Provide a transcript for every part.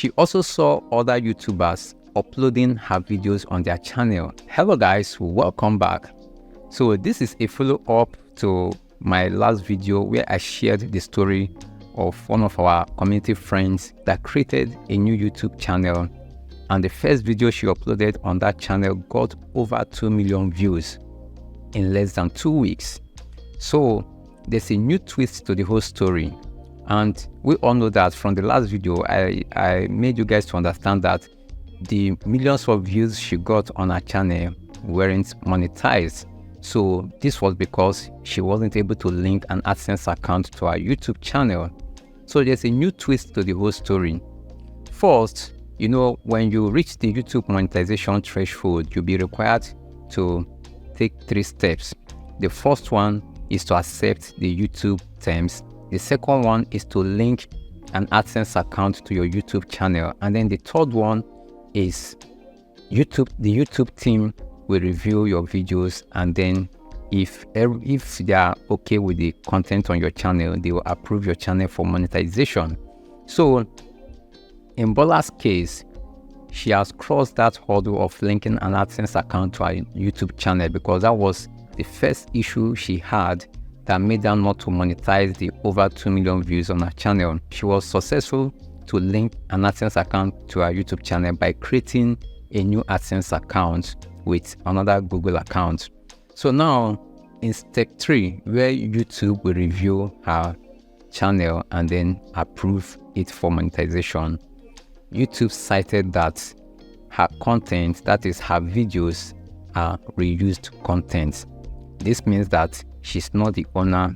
She also saw other YouTubers uploading her videos on their channel. Hello guys, welcome back. So this is a follow-up to my last video where I shared the story of one of our community friends that created a new YouTube channel, and the first video she uploaded on that channel got over 2 million views in less than 2 weeks. So there's a new twist to the whole story, and we all know that from the last video I made you guys to understand that the millions of views she got on her channel weren't monetized. So this was because she wasn't able to link an AdSense account to her YouTube channel. So there's a new twist to the whole story. First, you know, when you reach the YouTube monetization threshold, you'll be required to take 3 steps. The first one is to accept the YouTube terms. The second one is to link an AdSense account to your YouTube channel. And then the third one is the YouTube team will review your videos, and then if they are okay with the content on your channel, they will approve your channel for monetization. So in Bola's case, she has crossed that hurdle of linking an AdSense account to her YouTube channel, because that was the first issue she had that made her not to monetize the over 2 million views on her channel. She was successful to link an AdSense account to her YouTube channel by creating a new AdSense account with another Google account. So now in step 3, where YouTube will review her channel and then approve it for monetization, YouTube cited that her content, that is her videos, are reused content. This means that she's not the owner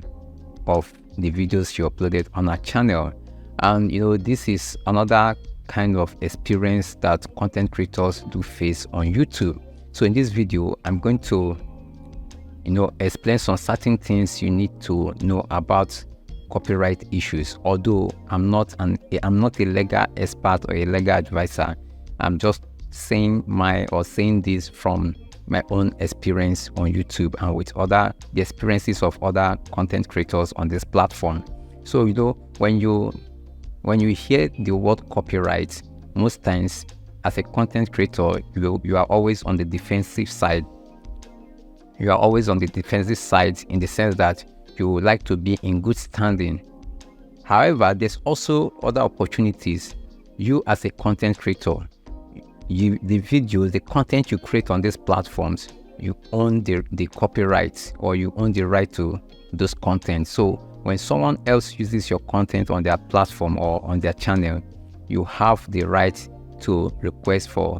of the videos she uploaded on her channel. And you know, this is another kind of experience that content creators do face on YouTube. So in this video, I'm going to, explain some certain things you need to know about copyright issues. Although I'm not a legal expert or a legal advisor, I'm just saying this from my own experience on YouTube and with the experiences of other content creators on this platform. So when you hear the word copyright, most times as a content creator, you are always on the defensive side. You are always on the defensive side in the sense that you would like to be in good standing. However, there's also other opportunities. You as a content creator, the content you create on these platforms, you own the copyright, or you own the right to those content. So when someone else uses your content on their platform or on their channel, you have the right to request for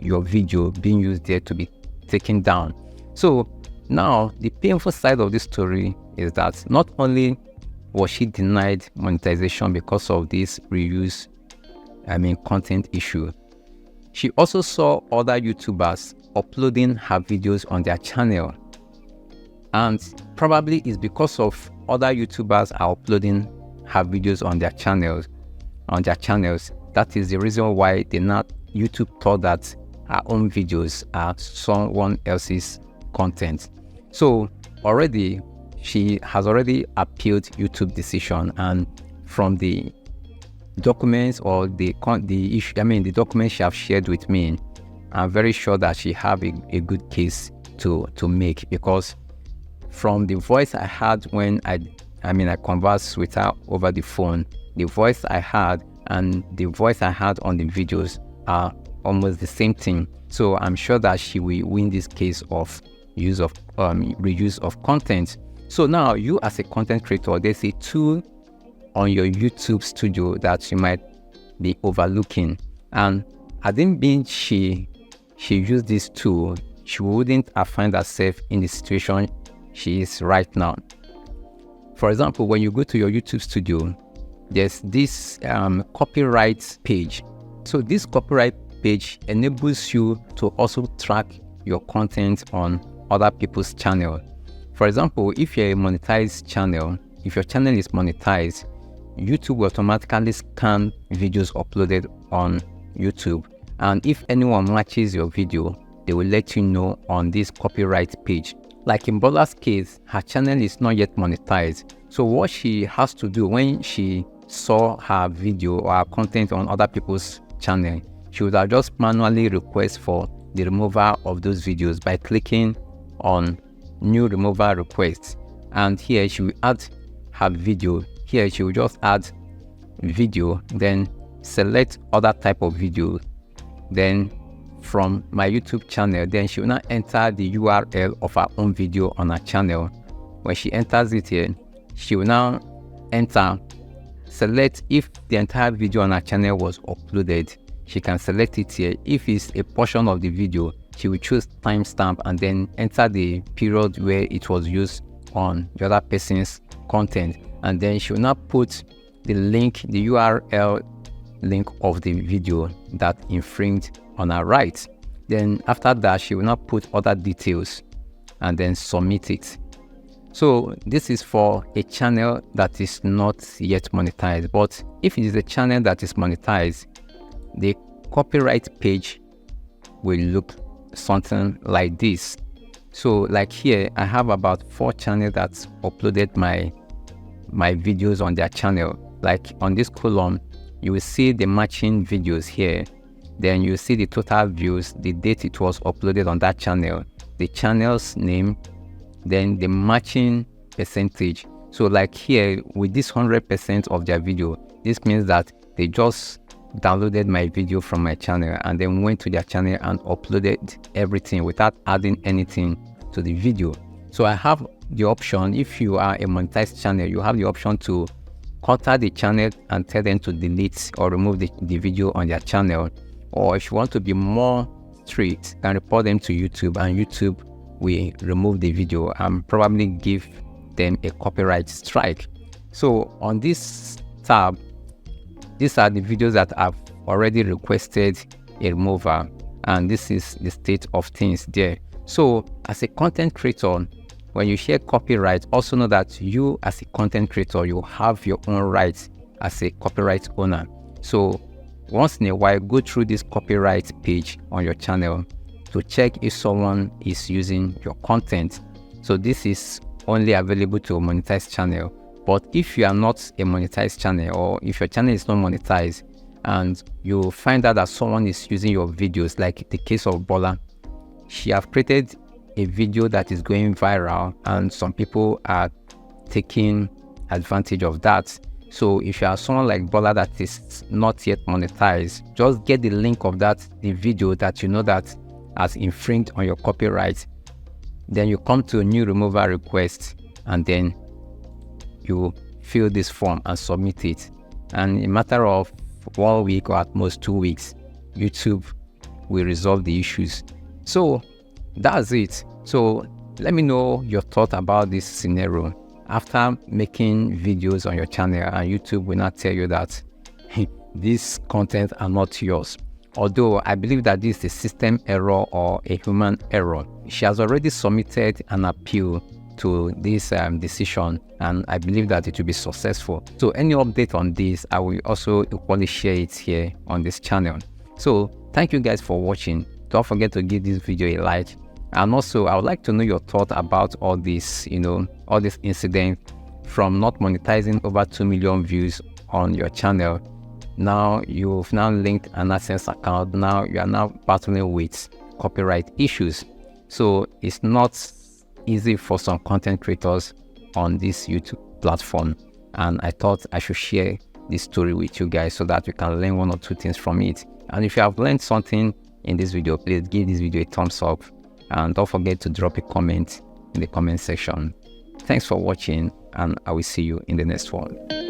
your video being used there to be taken down. So now the painful side of this story is that not only was she denied monetization because of this content issue, she also saw other YouTubers uploading her videos on their channel. And probably it's because of other YouTubers are uploading her videos on their channels. That is the reason why YouTube thought that her own videos are someone else's content. So she has already appealed YouTube decision, and from the documents or the documents she have shared with me, I'm very sure that she have a good case to make, because from the voice I had when I conversed with her over the phone, the voice I had and the voice I had on the videos are almost the same thing. So I'm sure that she will win this case of reuse of content. So now you as a content creator, there's a tool on your YouTube studio that you might be overlooking, and I didn't mean she used this tool, she wouldn't have found herself in the situation she is right now. For example, when you go to your YouTube studio, there's this copyright page. So this copyright page enables you to also track your content on other people's channel. For example, if you're a monetized channel, if your channel is monetized, YouTube will automatically scan videos uploaded on YouTube, and if anyone matches your video, they will let you know on this copyright page. Like in Bola's case, her channel is not yet monetized, so what she has to do when she saw her video or her content on other people's channel, she would have just manually request for the removal of those videos by clicking on new removal request, and here she will add her video. Here she will just add video, then select other type of video, then from my YouTube channel, then she will now enter the URL of her own video on her channel. When she enters it here, she will now select if the entire video on her channel was uploaded. She can select it here. If it's a portion of the video, she will choose timestamp and then enter the period where it was used on the other person's content, and then she will now put the link, the URL link of the video that infringed on her rights. Then after that, she will now put other details and then submit it. So this is for a channel that is not yet monetized, but if it is a channel that is monetized, the copyright page will look something like this. So like here, I have about 4 channels that uploaded my videos on their channel. Like on this column, you will see the matching videos here. Then you see the total views, the date it was uploaded on that channel, the channel's name, then the matching percentage. So like here, with this 100% of their video, this means that they just downloaded my video from my channel and then went to their channel and uploaded everything without adding anything to the video. So I have the option, if you are a monetized channel, you have the option to contact the channel and tell them to delete or remove the video on their channel. Or if you want to be more strict, you can report them to YouTube, and YouTube will remove the video and probably give them a copyright strike. So on this tab, these are the videos that I've already requested a removal, and this is the state of things there. So as a content creator, when you share copyright, also know that you as a content creator, you have your own rights as a copyright owner. So once in a while, go through this copyright page on your channel to check if someone is using your content. So this is only available to a monetized channel. But if you are not a monetized channel, or if your channel is not monetized and you find out that someone is using your videos, like the case of Bola, she have created a video that is going viral and some people are taking advantage of that. So if you are someone like Bola that is not yet monetized, just get the link of the video that you know that has infringed on your copyright. Then you come to a new removal request and then you fill this form and submit it. And in a matter of 1 week or at most 2 weeks, YouTube will resolve the issues. So that's it. So let me know your thought about this scenario. After making videos on your channel and YouTube will not tell you that these content are not yours. Although I believe that this is a system error or a human error. She has already submitted an appeal to this decision, and I believe that it will be successful. So any update on this, I will also equally share it here on this channel. So thank you guys for watching. Don't forget to give this video a like. And also, I would like to know your thought about all this, all this incident from not monetizing over 2 million views on your channel. Now you've now linked an AdSense account. Now you are now battling with copyright issues. So it's not easy for some content creators on this YouTube platform. And I thought I should share this story with you guys so that you can learn 1 or 2 things from it. And if you have learned something in this video, please give this video a thumbs up. And don't forget to drop a comment in the comment section. Thanks for watching, and I will see you in the next one.